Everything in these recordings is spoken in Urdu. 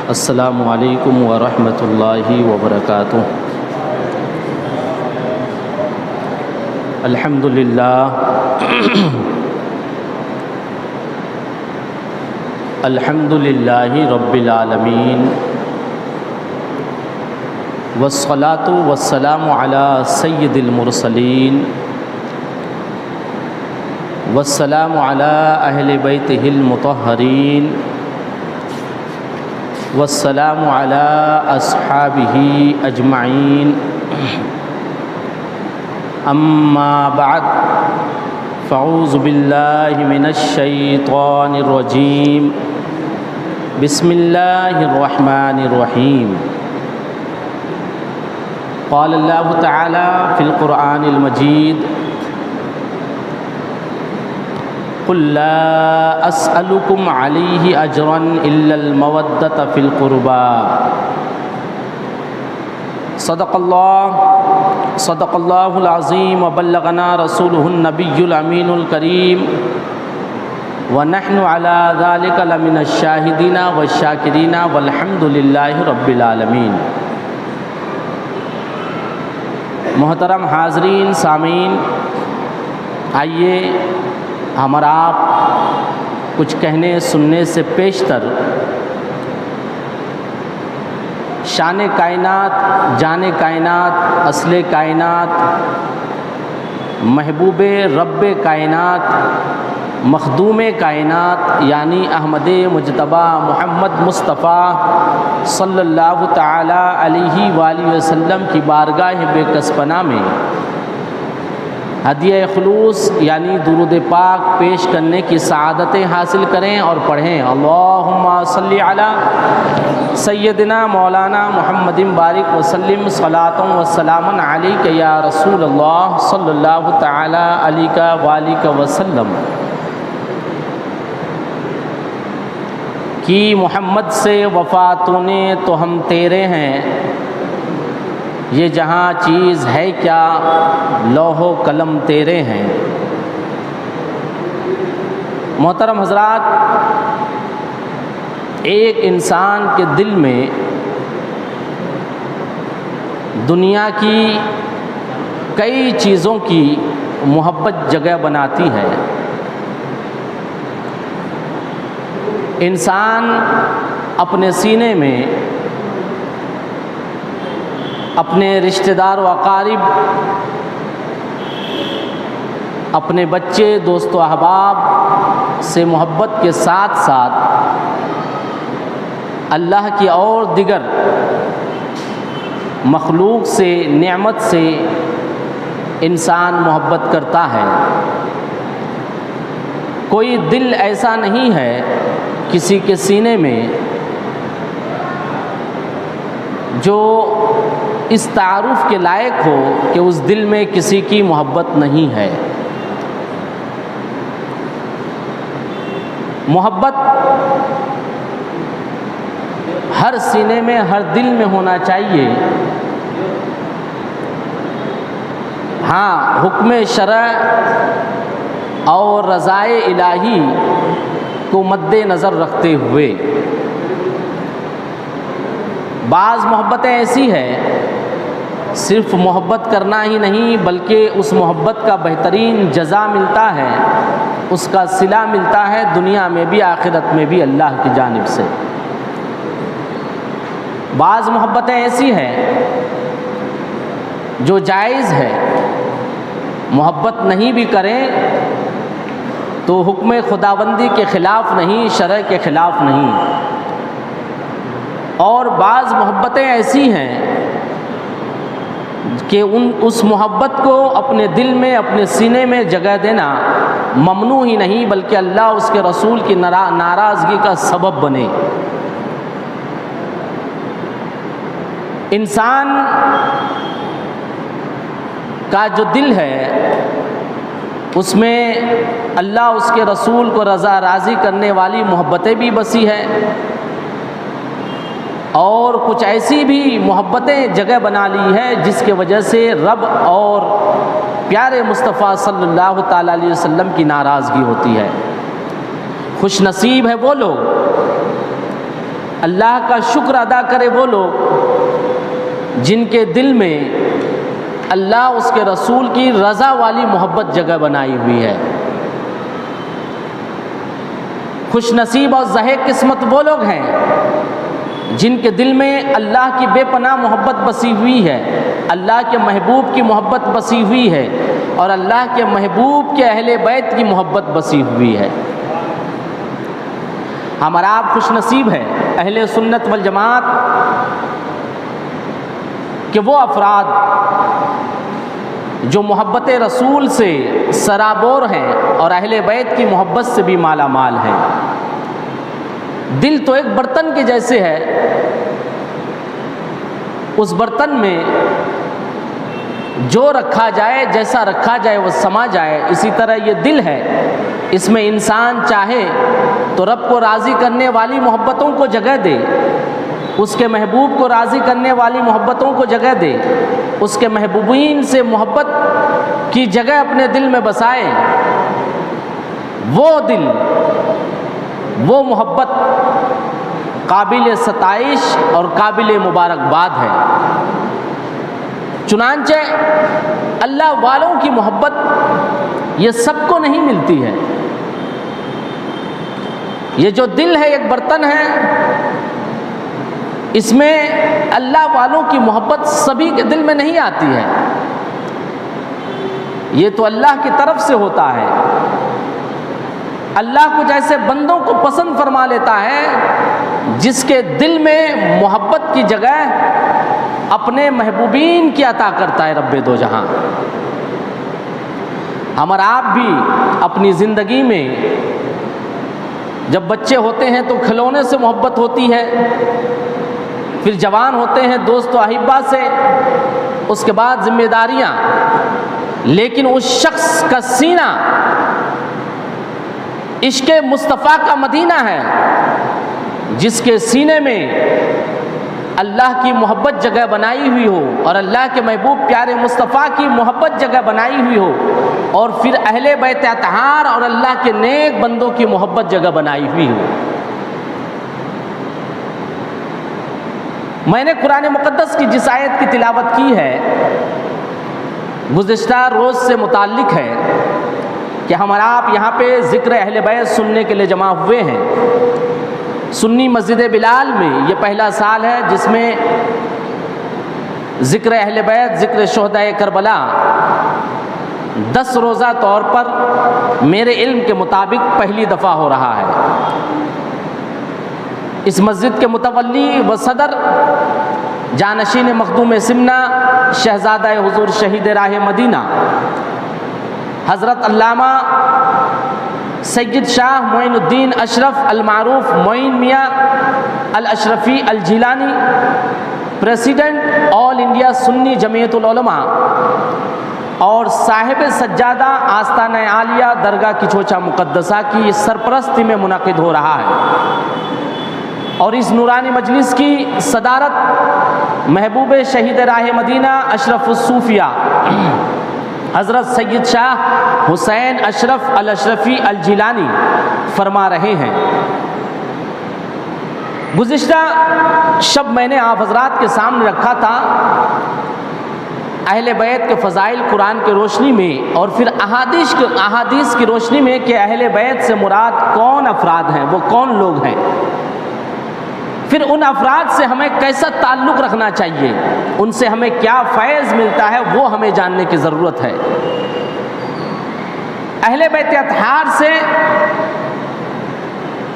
السلام علیکم ورحمۃ اللہ وبرکاتہ۔ الحمد للہ الحمد للہ رب العالمین، والصلاة والسلام علی سید المرسلین، والسلام علی اہل بیتہ المطہرین، والسلام علی اصحابہ اجمعین۔ اما بعد فاعوذ باللہ من الشیطان الرجیم، بسم اللہ الرحمن الرحیم۔ قال اللہ تعالی فی القرآن المجید: قل لا اسألكم علیہ اجرا الا المودۃ فی القربى۔ صدق اللہ العظیم وبلغنا رسولہ النبی الامین الکریم، ونحن علی ذلک لمن الشاہدین والشاکرین والحمد للہ رب العالمین۔ محترم حاضرین سامعین، آئیے ہم اور آپ کچھ کہنے سننے سے پیشتر شان کائنات، جان کائنات، اصل کائنات، محبوب رب کائنات، مخدوم کائنات یعنی احمد مجتبیٰ محمد مصطفیٰ صلی اللہ تعالی علیہ وآلہ وسلم کی بارگاہ بے کس پناہ میں ہدیہ خلوص یعنی درود پاک پیش کرنے کی سعادتیں حاصل کریں اور پڑھیں: اللہم صلی علی سیدنا مولانا محمد بارک وسلم صلاۃ و سلام علیک یا رسول اللہ صلی اللہ تعالی علیہ وآلہ وسلم۔ کی محمد سے وفا تو نے تو ہم تیرے ہیں، یہ جہاں چیز ہے کیا لوح و قلم تیرے ہیں۔ محترم حضرات، ایک انسان کے دل میں دنیا کی کئی چیزوں کی محبت جگہ بناتی ہے۔ انسان اپنے سینے میں اپنے رشتہ دار و اقارب، اپنے بچے، دوست و احباب سے محبت کے ساتھ ساتھ اللہ کی اور دیگر مخلوق سے، نعمت سے انسان محبت کرتا ہے۔ کوئی دل ایسا نہیں ہے کسی کے سینے میں جو اس تعارف کے لائق ہو کہ اس دل میں کسی کی محبت نہیں ہے۔ محبت ہر سینے میں، ہر دل میں ہونا چاہیے۔ ہاں، حکم شرع اور رضائے الہی کو مد نظر رکھتے ہوئے بعض محبتیں ایسی ہیں صرف محبت کرنا ہی نہیں بلکہ اس محبت کا بہترین جزا ملتا ہے، اس کا صلہ ملتا ہے دنیا میں بھی آخرت میں بھی اللہ کی جانب سے۔ بعض محبتیں ایسی ہیں جو جائز ہے، محبت نہیں بھی کریں تو حکم خداوندی کے خلاف نہیں، شرع کے خلاف نہیں۔ اور بعض محبتیں ایسی ہیں کہ اس محبت کو اپنے دل میں، اپنے سینے میں جگہ دینا ممنوع ہی نہیں بلکہ اللہ اس کے رسول کی ناراضگی کا سبب بنے۔ انسان کا جو دل ہے اس میں اللہ اس کے رسول کو رضا راضی کرنے والی محبتیں بھی بسی ہیں، اور کچھ ایسی بھی محبتیں جگہ بنا لی ہے جس کی وجہ سے رب اور پیارے مصطفیٰ صلی اللہ تعالیٰ علیہ وسلم کی ناراضگی ہوتی ہے۔ خوش نصیب ہے وہ لوگ اللہ کا شکر ادا کرے وہ لوگ جن کے دل میں اللہ اس کے رسول کی رضا والی محبت جگہ بنائی ہوئی ہے۔ خوش نصیب اور زہے قسمت وہ لوگ ہیں جن کے دل میں اللہ کی بے پناہ محبت بسی ہوئی ہے، اللہ کے محبوب کی محبت بسی ہوئی ہے، اور اللہ کے محبوب کے اہل بیت کی محبت بسی ہوئی ہے۔ ہمارا آپ خوش نصیب ہے اہل سنت والجماعت کہ وہ افراد جو محبت رسول سے سرابور ہیں اور اہل بیت کی محبت سے بھی مالا مال ہیں۔ دل تو ایک برتن کے جیسے ہے، اس برتن میں جو رکھا جائے، جیسا رکھا جائے وہ سما جائے، اسی طرح یہ دل ہے، اس میں انسان چاہے تو رب کو راضی کرنے والی محبتوں کو جگہ دے، اس کے محبوب کو راضی کرنے والی محبتوں کو جگہ دے، اس کے محبوبین سے محبت کی جگہ اپنے دل میں بسائے۔ وہ دل، وہ محبت قابل ستائش اور قابل مبارکباد ہے۔ چنانچہ اللہ والوں کی محبت یہ سب کو نہیں ملتی ہے۔ یہ جو دل ہے ایک برتن ہے، اس میں اللہ والوں کی محبت سبھی کے دل میں نہیں آتی ہے، یہ تو اللہ کی طرف سے ہوتا ہے۔ اللہ کو جیسے بندوں کو پسند فرما لیتا ہے، جس کے دل میں محبت کی جگہ اپنے محبوبین کی عطا کرتا ہے رب دو جہاں۔ ہم اور آپ بھی اپنی زندگی میں جب بچے ہوتے ہیں تو کھلونے سے محبت ہوتی ہے، پھر جوان ہوتے ہیں دوست و احبہ سے، اس کے بعد ذمہ داریاں، لیکن اس شخص کا سینہ عشق مصطفیٰ کا مدینہ ہے، جس کے سینے میں اللہ کی محبت جگہ بنائی ہوئی ہو اور اللہ کے محبوب پیارے مصطفیٰ کی محبت جگہ بنائی ہوئی ہو، اور پھر اہل بیت اطہار اور اللہ کے نیک بندوں کی محبت جگہ بنائی ہوئی ہو۔ میں نے قرآن مقدس کی جس آیت کی تلاوت کی ہے گزشتہ روز سے متعلق ہے کہ ہم آپ یہاں پہ ذکر اہل بیت سننے کے لیے جمع ہوئے ہیں۔ سنی مسجد بلال میں یہ پہلا سال ہے جس میں ذکر اہل بیت، ذکر شہداء کربلا 10 روزہ طور پر میرے علم کے مطابق پہلی دفعہ ہو رہا ہے۔ اس مسجد کے متولی و صدر جانشین مخدوم سمنا شہزادہ حضور شہید راہ مدینہ حضرت علامہ سید شاہ معین الدین اشرف المعروف معین میاں الاشرفی الجیلانی، پریزیڈنٹ آل انڈیا سنی جمعیت العلماء اور صاحب سجادہ آستانہ عالیہ درگاہ کچھوچا مقدسہ کی سرپرستی میں منعقد ہو رہا ہے، اور اس نورانی مجلس کی صدارت محبوب شہید راہ مدینہ اشرف الصوفیہ حضرت سید شاہ حسین اشرف الاشرفی الجیلانی فرما رہے ہیں۔ گزشتہ شب میں نے آپ حضرات کے سامنے رکھا تھا اہل بیت کے فضائل قرآن کی روشنی میں اور پھر احادیث کی روشنی میں کہ اہل بیت سے مراد کون افراد ہیں، وہ کون لوگ ہیں، پھر ان افراد سے ہمیں کیسا تعلق رکھنا چاہیے، ان سے ہمیں کیا فیض ملتا ہے، وہ ہمیں جاننے کی ضرورت ہے۔ اہل بیت اطہار سے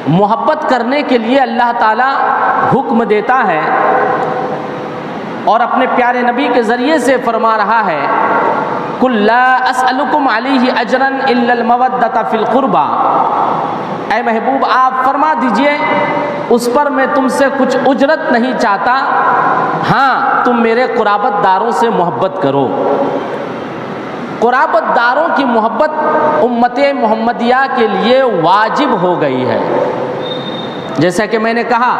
محبت کرنے کے لیے اللہ تعالیٰ حکم دیتا ہے اور اپنے پیارے نبی کے ذریعے سے فرما رہا ہے قُلْ لَا أَسْأَلُكُمْ عَلَيْهِ أَجْرًا إِلَّا الْمَوَدَّةَ فِي الْقُرْبَى، اے محبوب آپ فرما دیجئے اس پر میں تم سے کچھ اجرت نہیں چاہتا، ہاں تم میرے قرابت داروں سے محبت کرو۔ قرابت داروں کی محبت امت محمدیہ کے لیے واجب ہو گئی ہے۔ جیسا کہ میں نے کہا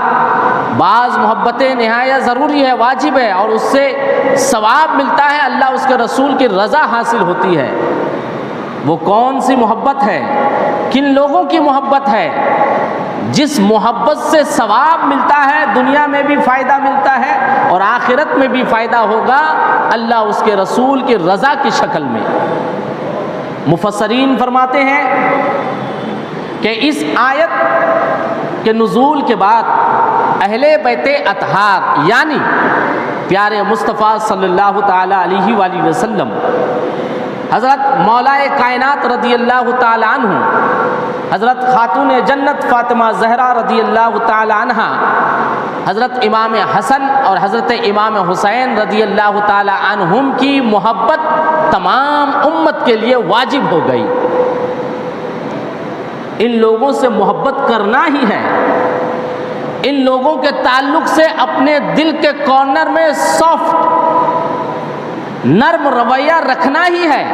بعض محبتیں نہایت ضروری ہے، واجب ہے، اور اس سے ثواب ملتا ہے، اللہ اس کے رسول کی رضا حاصل ہوتی ہے۔ وہ کون سی محبت ہے، کن لوگوں کی محبت ہے؟ جس محبت سے ثواب ملتا ہے، دنیا میں بھی فائدہ ملتا ہے اور آخرت میں بھی فائدہ ہوگا، اللہ اس کے رسول کی رضا کی شکل میں۔ مفسرین فرماتے ہیں کہ اس آیت کے نزول کے بعد اہل بیت اطہار یعنی پیارے مصطفیٰ صلی اللہ تعالی علیہ وآلہ وسلم، حضرت مولا کائنات رضی اللہ تعالی عنہ، حضرت خاتون جنت فاطمہ زہرا رضی اللہ تعالی عنہا، حضرت امام حسن اور حضرت امام حسین رضی اللہ تعالی عنہم کی محبت تمام امت کے لیے واجب ہو گئی۔ ان لوگوں سے محبت کرنا ہی ہے، ان لوگوں کے تعلق سے اپنے دل کے کارنر میں سافٹ نرم رویہ رکھنا ہی ہے،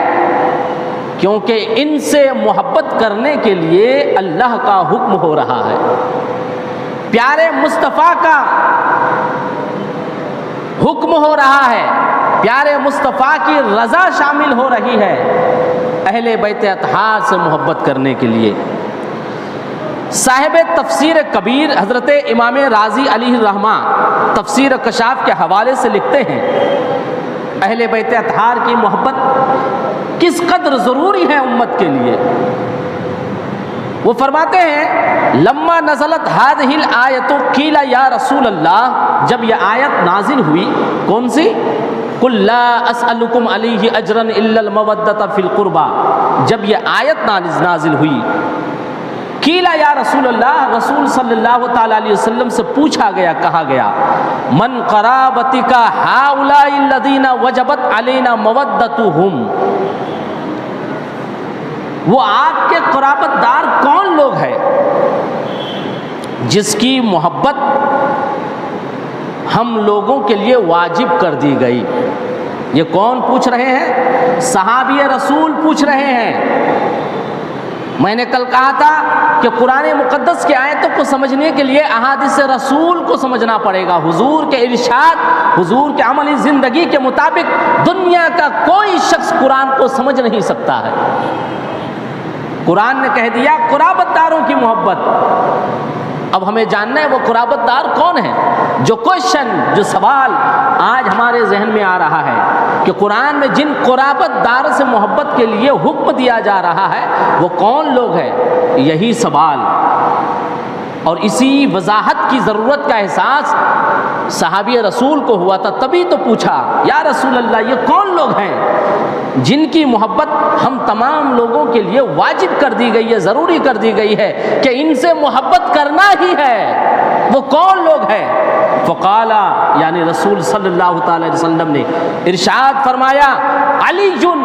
کیونکہ ان سے محبت کرنے کے لیے اللہ کا حکم ہو رہا ہے، پیارے مصطفیٰ کا حکم ہو رہا ہے، پیارے مصطفیٰ کی رضا شامل ہو رہی ہے اہل بیت اطہار سے محبت کرنے کے لیے۔ صاحب تفسیر کبیر حضرت امام رازی علیہ الرحمہ تفسیر کشاف کے حوالے سے لکھتے ہیں اہل بیت اطہار کی محبت کس قدر ضروری ہے امت کے لیے۔ وہ فرماتے ہیں لما نزلت هذه الآیت قیل یا رسول اللہ، جب یہ آیت نازل ہوئی، کون سی؟ قل لا اسألکم علیہ اجرا الا المودۃ فی القربى، جب یہ آیت نازل ہوئی، قیل یا رسول اللہ، رسول صلی اللہ تعالی علیہ وسلم سے پوچھا گیا، کہا گیا من قرابتک ہؤلاء الذین وجبت علینا مودتهم، وہ آپ کے قرابت دار کون لوگ ہیں جس کی محبت ہم لوگوں کے لیے واجب کر دی گئی؟ یہ کون پوچھ رہے ہیں؟ صحابی رسول پوچھ رہے ہیں۔ میں نے کل کہا تھا کہ قرآن مقدس کی آیتوں کو سمجھنے کے لیے احادیث رسول کو سمجھنا پڑے گا، حضور کے ارشاد، حضور کے عملی زندگی کے مطابق دنیا کا کوئی شخص قرآن کو سمجھ نہیں سکتا ہے۔ قرآن نے کہہ دیا قرابت داروں کی محبت، اب ہمیں جاننا ہے وہ قرابت دار کون ہیں۔ جو کوشچن، جو سوال آج ہمارے ذہن میں آ رہا ہے کہ قرآن میں جن قرابت دار سے محبت کے لیے حکم دیا جا رہا ہے وہ کون لوگ ہیں، یہی سوال اور اسی وضاحت کی ضرورت کا احساس صحابی رسول کو ہوا تھا، تبھی تو پوچھا یا رسول اللہ یہ کون لوگ ہیں جن کی محبت ہم تمام لوگوں کے لیے واجب کر دی گئی ہے، ضروری کر دی گئی ہے کہ ان سے محبت کرنا ہی ہے، وہ کون لوگ ہیں؟ فقالا، یعنی رسول صلی اللہ تعالی علیہ وسلم نے ارشاد فرمایا علی جن،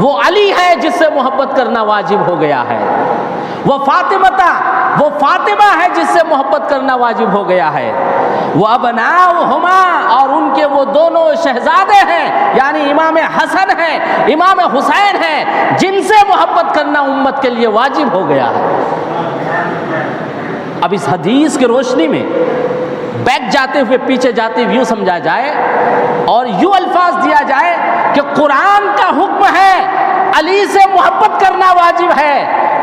وہ علی ہے جس سے محبت کرنا واجب ہو گیا ہے، وہ فاطمہ، وہ فاطمہ ہے جس سے محبت کرنا واجب ہو گیا ہے، وہ ابناؤہما، اور ان کے وہ دونوں شہزادے ہیں یعنی امام حسن ہیں، امام حسین ہیں، جن سے محبت کرنا امت کے لیے واجب ہو گیا ہے۔ اب اس حدیث کی روشنی میں بیک جاتے ہوئے پیچھے جاتے ہوئے یوں سمجھا جائے اور یوں الفاظ دیا جائے کہ قرآن کا حکم ہے علی سے محبت کرنا واجب ہے،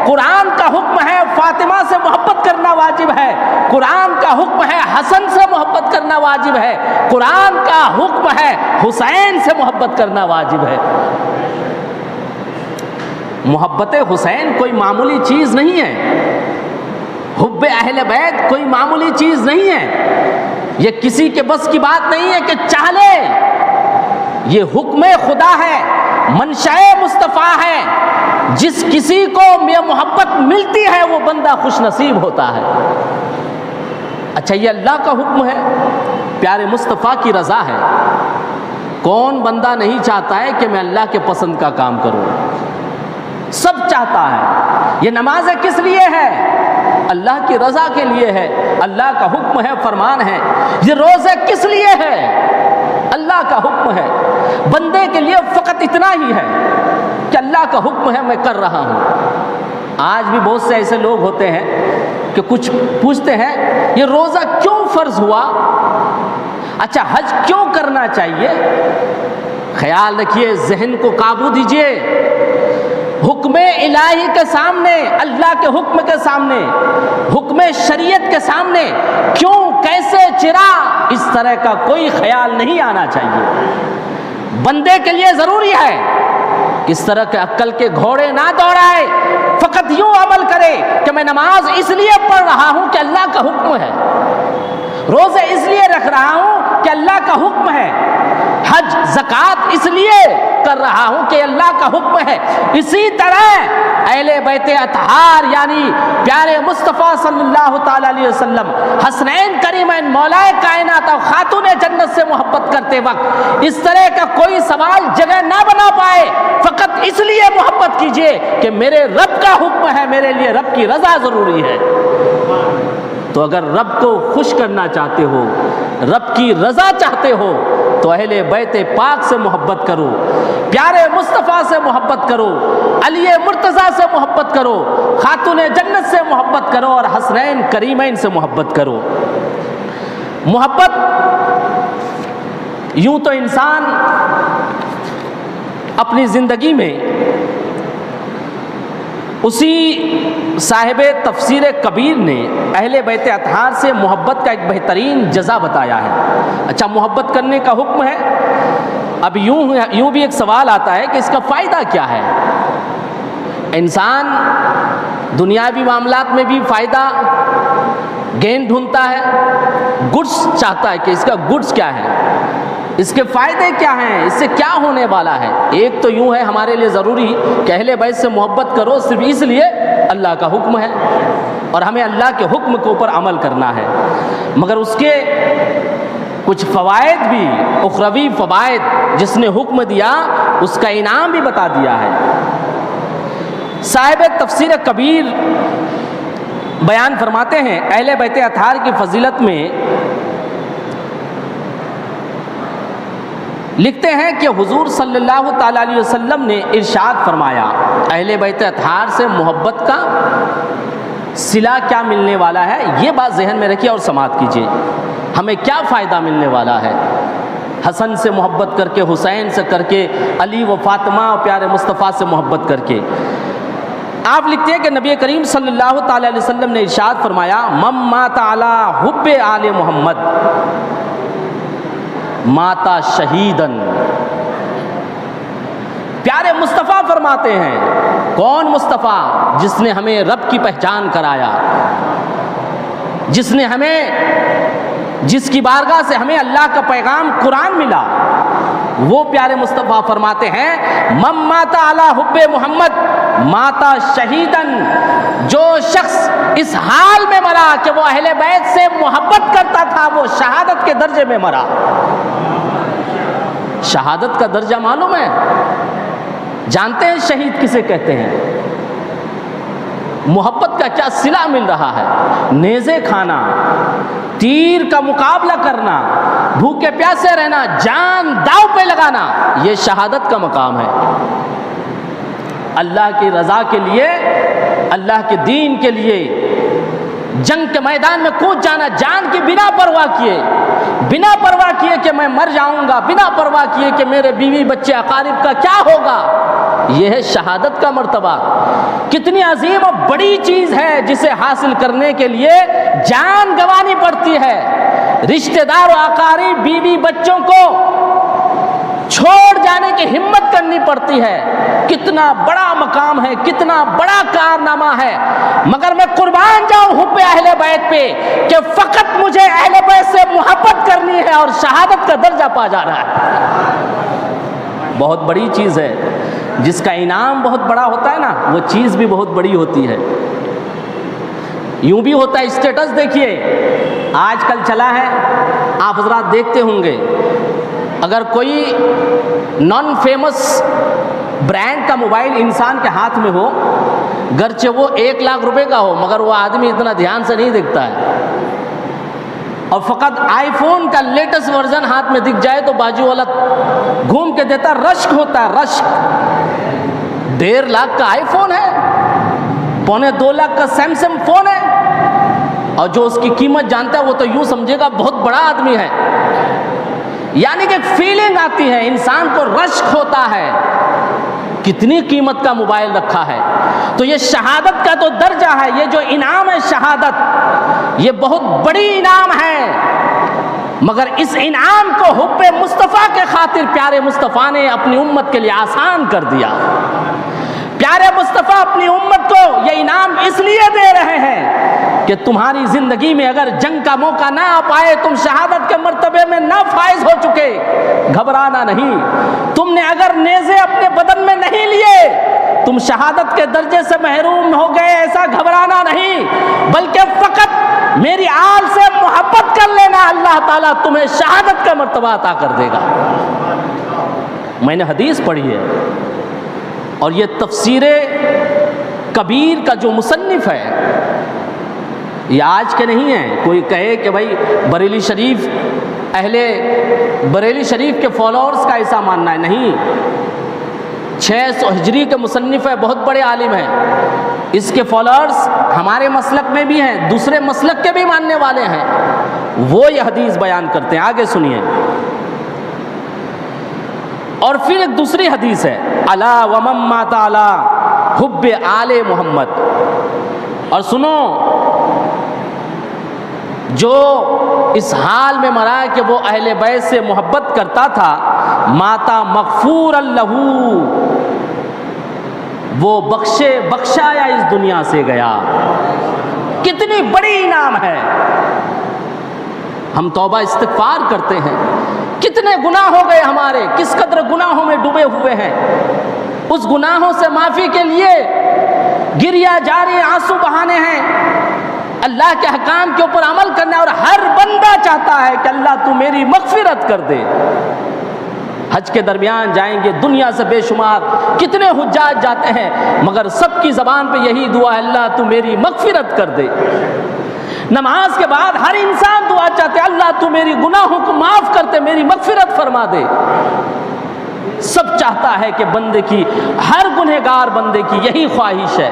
قرآن کا حکم ہے فاطمہ سے محبت کرنا واجب ہے، قرآن کا حکم ہے حسن سے محبت کرنا واجب ہے، قرآن کا حکم ہے حسین سے محبت کرنا واجب ہے۔ محبت حسین کوئی معمولی چیز نہیں ہے، حب اہل بیت کوئی معمولی چیز نہیں ہے، یہ کسی کے بس کی بات نہیں ہے کہ چاہ لے، یہ حکم خدا ہے، منشأ مصطفیٰ ہے، جس کسی کو یہ محبت ملتی ہے وہ بندہ خوش نصیب ہوتا ہے۔ اچھا یہ اللہ کا حکم ہے، پیارے مصطفیٰ کی رضا ہے، کون بندہ نہیں چاہتا ہے کہ میں اللہ کے پسند کا کام کروں؟ سب چاہتا ہے۔ یہ نمازیں کس لیے ہے؟ اللہ کی رضا کے لیے ہے، اللہ کا حکم ہے، فرمان ہے۔ یہ روزے کس لیے ہے؟ اللہ کا حکم ہے، بندے کے لیے فقط اتنا ہی ہے کہ اللہ کا حکم ہے میں کر رہا ہوں۔ آج بھی بہت سے ایسے لوگ ہوتے ہیں کہ کچھ پوچھتے ہیں یہ روزہ کیوں فرض ہوا، اچھا حج کیوں کرنا چاہیے؟ خیال رکھیے، ذہن کو قابو دیجئے، حکم الہی کے سامنے، اللہ کے حکم کے سامنے، حکم بشریت کے سامنے کیوں کیسے چرا، اس طرح کا کوئی خیال نہیں آنا چاہیے۔ بندے کے لیے ضروری ہے کس طرح کے عقل کے گھوڑے نہ دوڑائے، فقط یوں عمل کرے کہ میں نماز اس لیے پڑھ رہا ہوں کہ اللہ کا حکم ہے، روزے اس لیے رکھ رہا ہوں کہ اللہ کا حکم ہے، حج زکوٰۃ اس لیے کر رہا ہوں کہ اللہ کا حکم ہے۔ اسی طرح اہل بیت اطہار یعنی پیارے مصطفیٰ صلی اللہ تعالی علیہ وسلم، حسنین کریمین، مولا کائنات اور خاتون جنت سے محبت کرتے وقت اس طرح کا کوئی سوال جگہ نہ بنا پائے، فقط اس لیے محبت کیجئے کہ میرے رب کا حکم ہے، میرے لیے رب کی رضا ضروری ہے۔ تو اگر رب کو خوش کرنا چاہتے ہو، رب کی رضا چاہتے ہو، تو اہل بیت پاک سے محبت کرو، پیارے مصطفیٰ سے محبت کرو، علی مرتضیٰ سے محبت کرو، خاتون جنت سے محبت کرو اور حسنین کریمین سے محبت کرو۔ محبت یوں تو انسان اپنی زندگی میں اسی صاحب تفسیر کبیر نے اہل بیت اطہار سے محبت کا ایک بہترین جزا بتایا ہے۔ اچھا، محبت کرنے کا حکم ہے، اب یوں بھی ایک سوال آتا ہے کہ اس کا فائدہ کیا ہے؟ انسان دنیاوی معاملات میں بھی فائدہ گین ڈھونڈتا ہے، گڈس چاہتا ہے کہ اس کا گڈس کیا ہے، اس کے فائدے کیا ہیں، اس سے کیا ہونے والا ہے۔ ایک تو یوں ہے ہمارے لیے ضروری کہ اہل بیت سے محبت کرو صرف اس لیے اللہ کا حکم ہے اور ہمیں اللہ کے حکم کے اوپر عمل کرنا ہے، مگر اس کے کچھ فوائد بھی، اخروی فوائد جس نے حکم دیا اس کا انعام بھی بتا دیا ہے۔ صاحب تفسیر کبیر بیان فرماتے ہیں اہل بیت اطہار کی فضیلت میں، لکھتے ہیں کہ حضور صلی اللہ تعالی علیہ وسلم نے ارشاد فرمایا، اہل بیت اطہار سے محبت کا صلہ کیا ملنے والا ہے، یہ بات ذہن میں رکھیے اور سماعت کیجیے، ہمیں کیا فائدہ ملنے والا ہے حسن سے محبت کر کے، حسین سے کر کے، علی و فاطمہ اور پیارے مصطفیٰ سے محبت کر کے۔ آپ لکھتے ہیں کہ نبی کریم صلی اللہ تعالی علیہ وسلم نے ارشاد فرمایا، من مات علی حب آل محمد ماتا شہیدن۔ پیارے مصطفیٰ فرماتے ہیں، کون مصطفیٰ؟ جس نے ہمیں رب کی پہچان کرایا، جس نے ہمیں، جس کی بارگاہ سے ہمیں اللہ کا پیغام قرآن ملا، وہ پیارے مصطفیٰ فرماتے ہیں، من مات علی حب محمد ماتا شہیدن۔ جو شخص اس حال میں مرا کہ وہ اہل بیت سے محبت کرتا تھا، وہ شہادت کے درجے میں مرا۔ شہادت کا درجہ معلوم ہے؟ جانتے ہیں شہید کسے کہتے ہیں؟ محبت کا کیا صلہ مل رہا ہے، نیزے کھانا، تیر کا مقابلہ کرنا، بھوکے پیاسے رہنا، جان داؤ پہ لگانا، یہ شہادت کا مقام ہے۔ اللہ کی رضا کے لیے، اللہ کے دین کے لیے جنگ کے میدان میں کود جانا، جان کی بنا پرواہ کیے، بنا پرواہ کیے کہ میں مر جاؤں گا، بنا پرواہ کیے کہ میرے بیوی بچے اقارب کا کیا ہوگا، یہ ہے شہادت کا مرتبہ۔ کتنی عظیم اور بڑی چیز ہے جسے حاصل کرنے کے لیے جان گنوانی پڑتی ہے، رشتہ دار و اقارب، بیوی بچوں کو چھوڑ جانے کی ہمت کرنی پڑتی ہے۔ کتنا بڑا مقام ہے، کتنا بڑا کارنامہ ہے، مگر میں قربان جاؤں حب اہل بیت پہ کہ فقط مجھے اہل بیت سے محبت کرنی ہے اور شہادت کا درجہ پا جانا ہے۔ بہت بڑی چیز ہے، جس کا انعام بہت بڑا ہوتا ہے نا، وہ چیز بھی بہت بڑی ہوتی ہے۔ یوں بھی ہوتا ہے، اسٹیٹس دیکھیے آج کل چلا ہے، آپ حضرات دیکھتے ہوں گے، اگر کوئی نان فیمس برانڈ کا موبائل انسان کے ہاتھ میں ہو، گرچہ وہ 1 لاکھ روپے کا ہو، مگر وہ آدمی اتنا دھیان سے نہیں دیکھتا ہے، اور فقط آئی فون کا لیٹسٹ ورژن ہاتھ میں دکھ جائے تو بازو والا گھوم کے دیتا، رشک ہوتا ہے، رشک۔ 1.5 لاکھ کا آئی فون ہے، 1.25 لاکھ کا سیمسنگ فون ہے، اور جو اس کی قیمت جانتا ہے وہ تو یوں سمجھے گا بہت بڑا آدمی ہے۔ یعنی کہ ایک فیلنگ آتی ہے، انسان کو رشک ہوتا ہے، کتنی قیمت کا موبائل رکھا ہے. تو یہ شہادت کا تو درجہ ہے، یہ جو انعام ہے شہادت، یہ بہت بڑی انعام ہے. مگر اس انعام کو حب مصطفیٰ کے خاطر پیارے مصطفیٰ نے اپنی امت کے لیے آسان کر دیا. پیارے مصطفیٰ اپنی امت کو یہ انعام اس لیے دے رہے ہیں کہ تمہاری زندگی میں اگر جنگ کا موقع نہ آ پائے، تم شہادت کے مرتبے میں نہ فائز ہو چکے، گھبرانا نہیں. تم نے اگر نیزے اپنے بدن میں نہیں لیے، تم شہادت کے درجے سے محروم ہو گئے، ایسا گھبرانا نہیں، بلکہ فقط میری آل سے محبت کر لینا، اللہ تعالیٰ تمہیں شہادت کا مرتبہ عطا کر دے گا. میں نے حدیث پڑھی ہے، اور یہ تفسیر کبیر کا جو مصنف ہے، یہ آج کے نہیں ہیں. کوئی کہے کہ بھائی بریلی شریف، اہل بریلی شریف کے فالوورز کا ایسا ماننا ہے، نہیں. 600 ہجری کے مصنف ہے، بہت بڑے عالم ہیں. اس کے فالوورز ہمارے مسلک میں بھی ہیں، دوسرے مسلک کے بھی ماننے والے ہیں. وہ یہ حدیث بیان کرتے ہیں. آگے سنیے. اور پھر ایک دوسری حدیث ہے، الا ومن مات علی حب آل محمد. اور سنو، جو اس حال میں مرا کہ وہ اہل بیت سے محبت کرتا تھا، ماتا مغفور لہ، وہ بخشایا اس دنیا سے گیا. کتنی بڑی انعام ہے. ہم توبہ استغفار کرتے ہیں، کتنے گناہ ہو گئے ہمارے، کس قدر گناہوں میں ڈوبے ہوئے ہیں. اس گناہوں سے معافی کے لیے گریہ جاری، آنسو بہانے ہیں، اللہ کے حکام کے اوپر عمل کرنا ہے. اور ہر بندہ چاہتا ہے کہ اللہ تو میری مغفرت کر دے. حج کے درمیان جائیں گے، دنیا سے بے شمار کتنے حجاج جاتے ہیں، مگر سب کی زبان پہ یہی دعا ہے، اللہ تو میری مغفرت کر دے. نماز کے بعد ہر انسان دعا چاہتے ہیں، اللہ تو میری گناہوں کو معاف کرتے، میری مغفرت فرما دے. سب چاہتا ہے کہ بندے کی، ہر گنہگار بندے کی یہی خواہش ہے،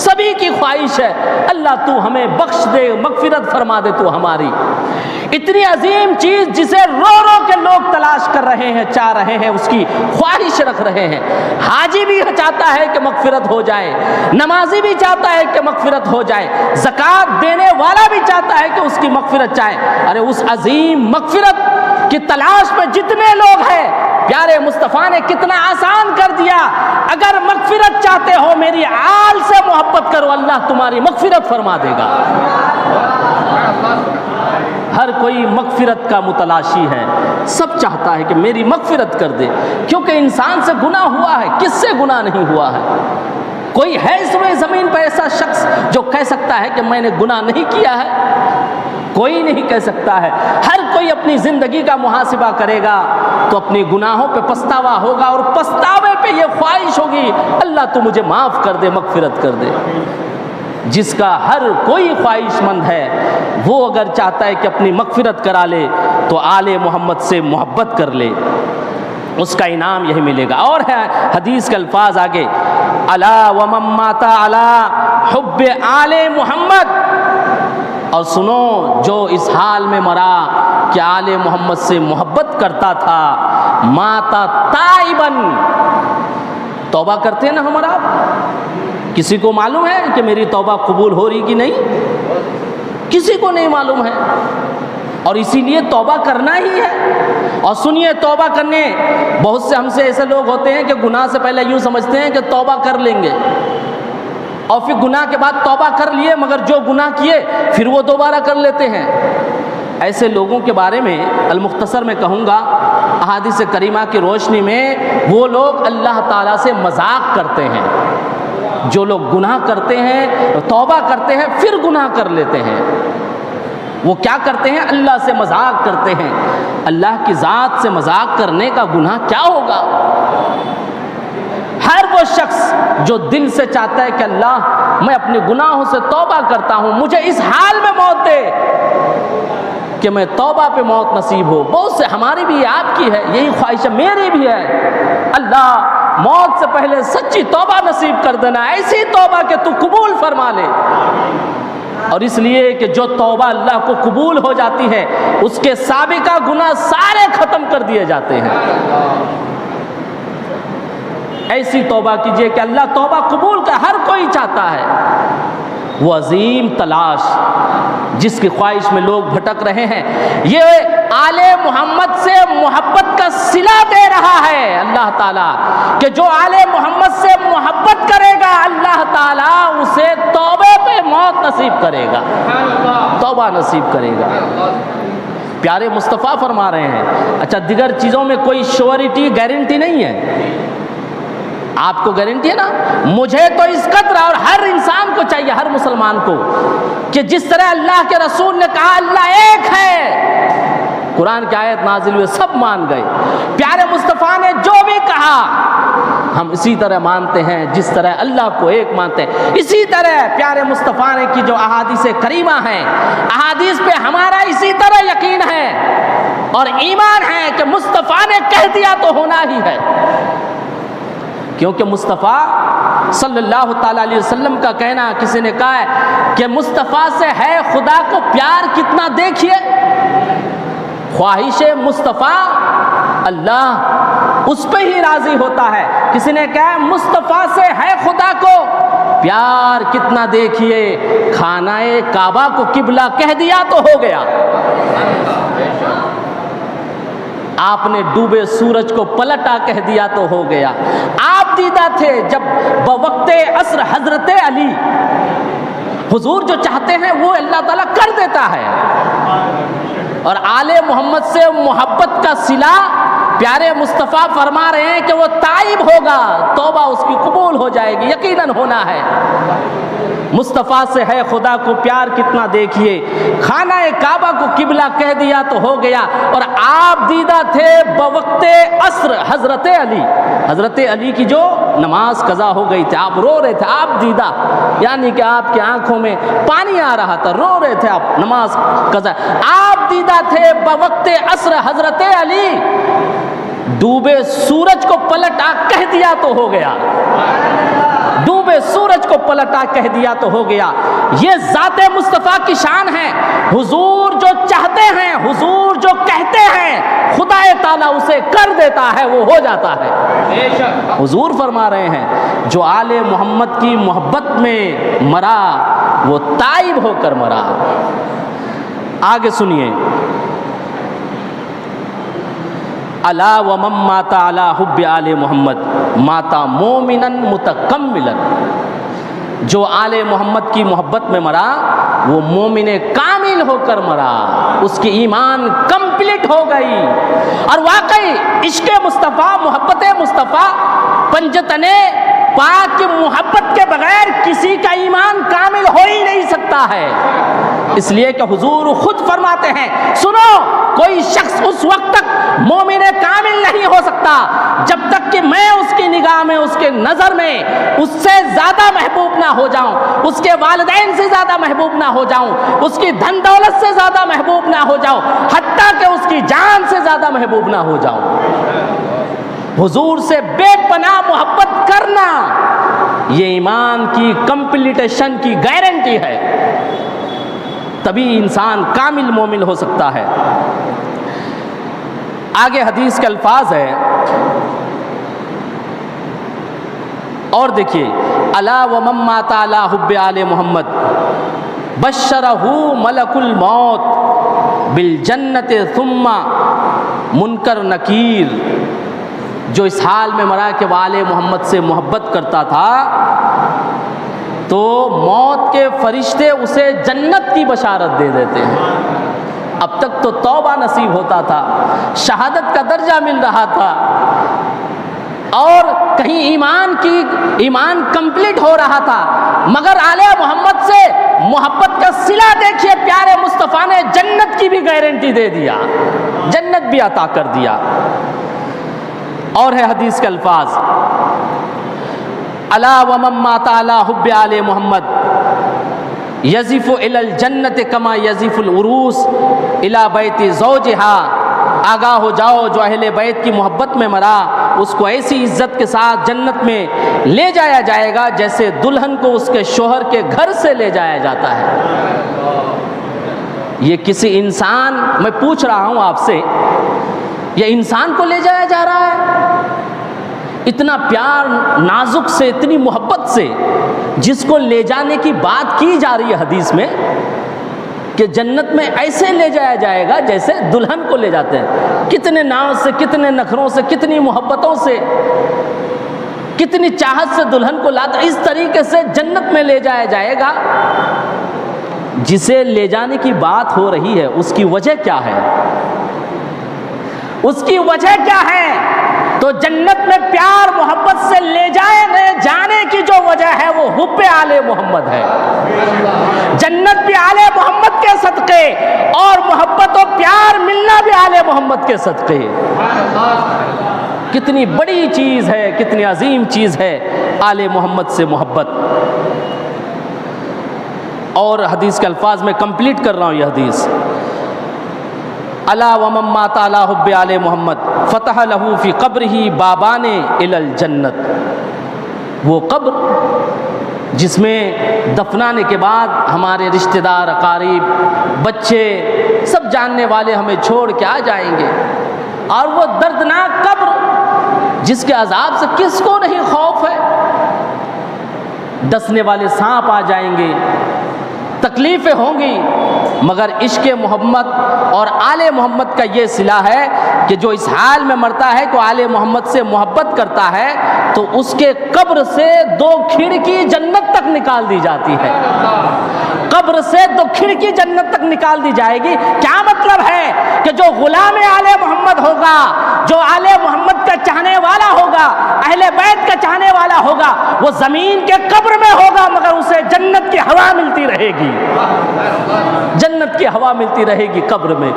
سبھی کی خواہش ہے، اللہ تو ہمیں بخش دے، مغفرت فرما دے تو ہماری. اتنی عظیم چیز جسے رو رو کے لوگ تلاش کر رہے ہیں، چاہ رہے ہیں، اس کی خواہش رکھ رہے ہیں. حاجی بھی چاہتا ہے کہ مغفرت ہو جائے، نمازی بھی چاہتا ہے کہ مغفرت ہو جائے، زکوٰۃ دینے والا بھی چاہتا ہے کہ اس کی مغفرت چاہے. ارے اس عظیم مغفرت کی تلاش میں جتنے لوگ ہیں، پیارے مصطفیٰ نے کتنا آسان کر دیا. اگر مغفرت چاہتے ہو، میری آل سے محبت کرو، اللہ تمہاری مغفرت فرما دے گا. ہر کوئی مغفرت کا متلاشی ہے، سب چاہتا ہے کہ میری مغفرت کر دے، کیونکہ انسان سے گناہ ہوا ہے، کس سے گناہ نہیں ہوا ہے. کوئی ہے اس میں زمین پر ایسا شخص جو کہہ سکتا ہے کہ میں نے گناہ نہیں کیا ہے؟ کوئی نہیں کہہ سکتا ہے. ہر کوئی اپنی زندگی کا محاسبہ کرے گا تو اپنی گناہوں پہ پچھتاوا ہوگا، اور پچھتاوے پہ یہ خواہش ہوگی، اللہ تو مجھے معاف کر دے، مغفرت کر دے. جس کا ہر کوئی خواہش مند ہے، وہ اگر چاہتا ہے کہ اپنی مغفرت کرا لے تو آل محمد سے محبت کر لے، اس کا انعام یہی ملے گا. اور ہے حدیث کے الفاظ آگے، الا ومن مات علی حب آل محمد. اور سنو، جو اس حال میں مرا کہ آل محمد سے محبت کرتا تھا، ماتا تائبن. توبہ کرتے ہیں نا ہمارا، کسی کو معلوم ہے کہ میری توبہ قبول ہو رہی کہ نہیں؟ کسی کو نہیں معلوم ہے، اور اسی لیے توبہ کرنا ہی ہے. اور سنیے، توبہ کرنے، بہت سے ہم سے ایسے لوگ ہوتے ہیں کہ گناہ سے پہلے یوں سمجھتے ہیں کہ توبہ کر لیں گے، اور پھر گناہ کے بعد توبہ کر لیے، مگر جو گناہ کیے پھر وہ دوبارہ کر لیتے ہیں. ایسے لوگوں کے بارے میں المختصر میں کہوں گا، احادیث کریمہ کی روشنی میں، وہ لوگ اللہ تعالیٰ سے مذاق کرتے ہیں. جو لوگ گناہ کرتے ہیں، توبہ کرتے ہیں، پھر گناہ کر لیتے ہیں، وہ کیا کرتے ہیں؟ اللہ سے مذاق کرتے ہیں. اللہ کی ذات سے مذاق کرنے کا گناہ کیا ہوگا؟ ہر وہ شخص جو دل سے چاہتا ہے کہ اللہ میں اپنے گناہوں سے توبہ کرتا ہوں، مجھے اس حال میں موت دے کہ میں توبہ پہ موت نصیب ہو. بہت سے، ہماری بھی آپ کی ہے یہی خواہش ہے، میری بھی ہے، اللہ موت سے پہلے سچی توبہ نصیب کر دینا، ایسی توبہ کہ تو قبول فرما لے. اور اس لیے کہ جو توبہ اللہ کو قبول ہو جاتی ہے، اس کے سابقہ گناہ سارے ختم کر دیے جاتے ہیں. ایسی توبہ کیجئے کہ اللہ توبہ قبول کا ہر کوئی چاہتا ہے۔ وہ عظیم تلاش جس کی خواہش میں لوگ بھٹک رہے ہیں، یہ آل محمد سے محبت کا صلہ دے رہا ہے اللہ تعالیٰ، کہ جو آل محمد سے محبت کرے گا اللہ تعالیٰ اسے توبے پہ موت نصیب کرے گا، توبہ نصیب کرے گا۔ پیارے مصطفیٰ فرما رہے ہیں۔ اچھا دیگر چیزوں میں کوئی شیورٹی گارنٹی نہیں ہے، آپ کو گارنٹی ہے نا؟ مجھے تو اس قدر اور ہر انسان کو چاہیے، ہر مسلمان کو، کہ جس طرح اللہ کے رسول نے کہا اللہ ایک ہے، قرآن کی آیت نازل ہوئے سب مان گئے، پیارے مصطفیٰ نے جو بھی کہا ہم اسی طرح مانتے ہیں جس طرح اللہ کو ایک مانتے ہیں۔ اسی طرح پیارے مصطفیٰ نے کی جو احادیث کریمہ ہیں، احادیث پہ ہمارا اسی طرح یقین ہے اور ایمان ہے کہ مصطفیٰ نے کہہ دیا تو ہونا ہی ہے، کیونکہ مصطفیٰ صلی اللہ تعالیٰ علیہ وسلم کا کہنا، کسی نے کہا ہے کہ مصطفیٰ سے ہے خدا کو پیار کتنا دیکھیے، خواہش مصطفیٰ اللہ اس پہ ہی راضی ہوتا ہے۔ کسی نے کہا مصطفیٰ سے ہے خدا کو پیار کتنا دیکھیے، خانہ کعبہ کو قبلہ کہہ دیا تو ہو گیا۔ آپ نے ڈوبے سورج کو پلٹا کہہ دیا تو ہو گیا۔ آپ دیدہ تھے جب بوقت عصر حضرت علی، حضور جو چاہتے ہیں وہ اللہ تعالیٰ کر دیتا ہے، اور آل محمد سے محبت کا صلہ پیارے مصطفیٰ فرما رہے ہیں کہ وہ تائب ہوگا، توبہ اس کی قبول ہو جائے گی، یقیناً ہونا ہے۔ مصطفیٰ سے ہے خدا کو پیار کتنا دیکھیے، خانہ کعبہ کو قبلہ کہہ دیا تو ہو گیا۔ اور آپ دیدہ تھے بوقت عصر حضرت علی، حضرت علی کی جو نماز قضا ہو گئی تھی، آپ رو رہے تھے، آپ دیدہ یعنی کہ آپ کی آنکھوں میں پانی آ رہا تھا، رو رہے تھے آپ، نماز قضا، آپ دیدہ تھے بوقت عصر حضرت علی، ڈوبے سورج کو پلٹا کہہ دیا تو ہو گیا، ڈوبے سورج کو پلٹا کہہ دیا تو ہو گیا۔ یہ ذات مصطفیٰ کی شان ہے، حضور جو چاہتے ہیں، حضور جو کہتے ہیں، خدا تعالیٰ اسے کر دیتا ہے، وہ ہو جاتا ہے۔ حضور فرما رہے ہیں جو آل محمد کی محبت میں مرا وہ تائب ہو کر مرا۔ آگے سنیے، الا ومن مات علی حب آل محمد مات مومنا متکملا، جو آل محمد کی محبت میں مرا وہ مومن کامل ہو کر مرا، اس کی ایمان کمپلیٹ ہو گئی۔ اور واقعی عشق مصطفیٰ، محبت مصطفیٰ، پنجتن پاک کی محبت کے بغیر کسی کا ایمان کامل ہو ہی نہیں سکتا ہے، اس لیے کہ حضور خود فرماتے ہیں، سنو کوئی شخص اس وقت تک مومن کامل نہیں ہو سکتا جب تک کہ میں اس کی نگاہ میں، اس کے نظر میں اس سے زیادہ محبوب نہ ہو جاؤں، اس کے والدین سے زیادہ محبوب نہ ہو جاؤں، اس کی دھن دولت سے زیادہ محبوب نہ ہو جاؤں، حتیٰ کہ اس کی جان سے زیادہ محبوب نہ ہو جاؤں۔ حضور سے بے پناہ محبت کرنا یہ ایمان کی کمپلیٹیشن کی گارنٹی ہے، تبھی انسان کامل مومن ہو سکتا ہے۔ آگے حدیث کے الفاظ ہے اور دیکھیے، الا ومن مات علی حب آل محمد بشرہ ملک الموت بالجنت ثم منکر نکیر، جو اس حال میں مرا کہ وہ آل محمد سے محبت کرتا تھا تو موت کے فرشتے اسے جنت کی بشارت دے دیتے ہیں۔ اب تک تو توبہ نصیب ہوتا تھا، شہادت کا درجہ مل رہا تھا، اور کہیں ایمان کمپلیٹ ہو رہا تھا، مگر آل محمد سے محبت کا صلہ دیکھیے، پیارے مصطفیٰ نے جنت کی بھی گارنٹی دے دیا، جنت بھی عطا کر دیا۔ اور ہے حدیث کے الفاظ، الا ومن مات علی حب آل محمد یزف الی الجنت کما یزف العروس الی بیت زوجہا، آگاہ ہو جاؤ جو اہل بیت کی محبت میں مرا اس کو ایسی عزت کے ساتھ جنت میں لے جایا جائے گا جیسے دلہن کو اس کے شوہر کے گھر سے لے جایا جاتا ہے۔ یہ کسی انسان، میں پوچھ رہا ہوں آپ سے، یہ انسان کو لے جایا جا رہا ہے اتنا پیار نازک سے، اتنی محبت سے جس کو لے جانے کی بات کی جا رہی ہے حدیث میں کہ جنت میں ایسے لے جایا جائے گا جیسے دلہن کو لے جاتے ہیں، کتنے ناز سے، کتنے نخروں سے، کتنی محبتوں سے، کتنی چاہت سے دلہن کو لاتا، اس طریقے سے جنت میں لے جایا جائے گا۔ جسے لے جانے کی بات ہو رہی ہے اس کی وجہ کیا ہے؟ اس کی وجہ کیا ہے؟ تو جنت میں پیار محبت سے لے جانے کی جو وجہ ہے وہ حب آل محمد ہے۔ جنت بھی آل محمد کے صدقے اور محبت و پیار ملنا بھی آل محمد کے صدقے۔ کتنی بڑی چیز ہے، کتنی عظیم چیز ہے آل محمد سے محبت۔ اور حدیث کے الفاظ میں کمپلیٹ کر رہا ہوں یہ حدیث، الا ومن مات علی حب آل محمد فتح لہ فی قبرہ بابان الی الجنت۔ وہ قبر جس میں دفنانے کے بعد ہمارے رشتہ دار، اقارب، بچے، سب جاننے والے ہمیں چھوڑ کے آ جائیں گے، اور وہ دردناک قبر جس کے عذاب سے کس کو نہیں خوف ہے؟ ڈسنے والے سانپ آ جائیں گے، تکلیفیں ہوں گی، مگر عشق محمد اور آل محمد کا یہ صلہ ہے کہ جو اس حال میں مرتا ہے کہ آل محمد سے محبت کرتا ہے تو اس کے قبر سے 2 کھڑکی جنت تک نکال دی جاتی ہے۔ قبر سے 2 کھڑکی جنت تک نکال دی جائے گی۔ کیا مطلب ہے کہ جو غلام آل محمد ہوگا، جو آل محمد کا چاہنے والا ہوگا، اہل بیت کا چاہنے والا ہوگا، وہ زمین کے قبر میں ہوگا مگر اسے جنت کی ہوا ملتی رہے گی، جنت کی ہوا ملتی رہے گی قبر میں۔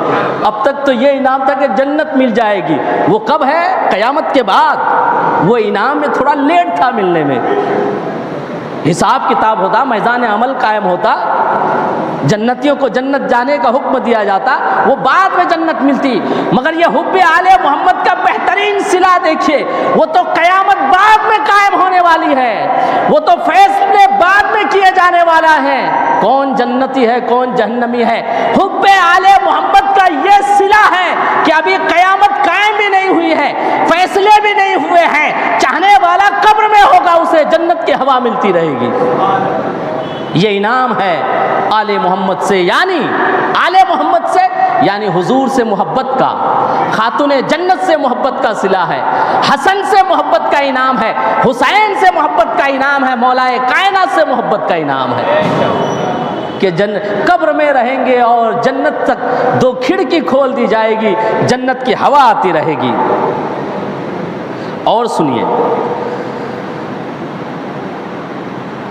اب تک تو یہ انعام تھا کہ جنت مل جائے گی، وہ کب ہے؟ قیامت کے بعد۔ وہ انعام میں تھوڑا لیٹ تھا ملنے میں، حساب کتاب ہوتا، میدان عمل قائم ہوتا، جنتیوں کو جنت جانے کا حکم دیا جاتا، وہ بعد میں جنت ملتی۔ مگر یہ حب آل محمد کا بہترین صلہ دیکھیے، وہ تو قیامت بعد میں قائم ہونے والی ہے، وہ تو فیصلے بعد میں کیے جانے والا ہے، کون جنتی ہے کون جہنمی ہے۔ حب آل محمد کا یہ صلہ ہے کہ ابھی قیامت قائم بھی نہیں ہوئی ہے، فیصلے بھی نہیں ہوئے ہیں، چاہنے والا قبر میں ہوگا، اسے جنت کی ہوا ملتی رہے گی۔ یہ انعام ہے آل محمد سے، یعنی آل محمد سے یعنی حضور سے محبت کا، خاتون جنت سے محبت کا صلہ ہے، حسن سے محبت کا انعام ہے، حسین سے محبت کا انعام ہے، مولا کائنات سے محبت کا انعام ہے کہ قبر میں رہیں گے اور جنت تک 2 کھڑکی کھول دی جائے گی، جنت کی ہوا آتی رہے گی۔ اور سنیے،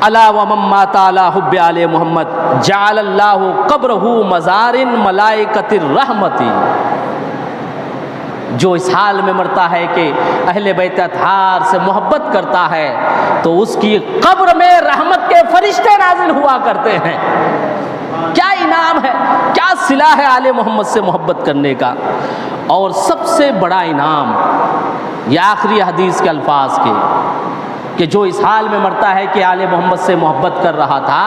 الا ومن مات علی حب آل محمد جعل اللہ قبرہ مزار ملائکۃ الرحمت۔ جو اس حال میں مرتا ہے کہ اہل بیت اطہار سے محبت کرتا ہے تو اس کی قبر میں رحمت کے فرشتے نازل ہوا کرتے ہیں۔ کیا انعام ہے، کیا صلہ ہے آل محمد سے محبت کرنے کا۔ اور سب سے بڑا انعام یہ آخری حدیث کے الفاظ کے کہ جو اس حال میں مرتا ہے کہ آل محمد سے محبت کر رہا تھا،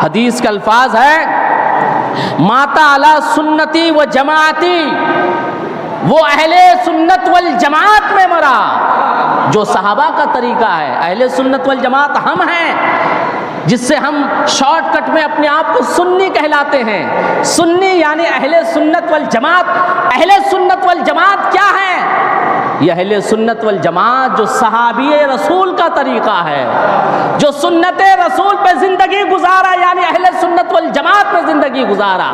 حدیث کے الفاظ ہے ماتا علی سنتی و جماعتی، وہ اہل سنت والجماعت میں مرا، جو صحابہ کا طریقہ ہے۔ اہل سنت والجماعت ہم ہیں، جس سے ہم شارٹ کٹ میں اپنے آپ کو سنی کہلاتے ہیں۔ سنی یعنی اہل سنت والجماعت۔ اہل سنت والجماعت کیا ہے؟ یہ اہل سنت والجماعت جو صحابی رسول کا طریقہ ہے، جو سنت رسول پہ زندگی گزارا، یعنی اہل سنت والجماعت پہ زندگی گزارا،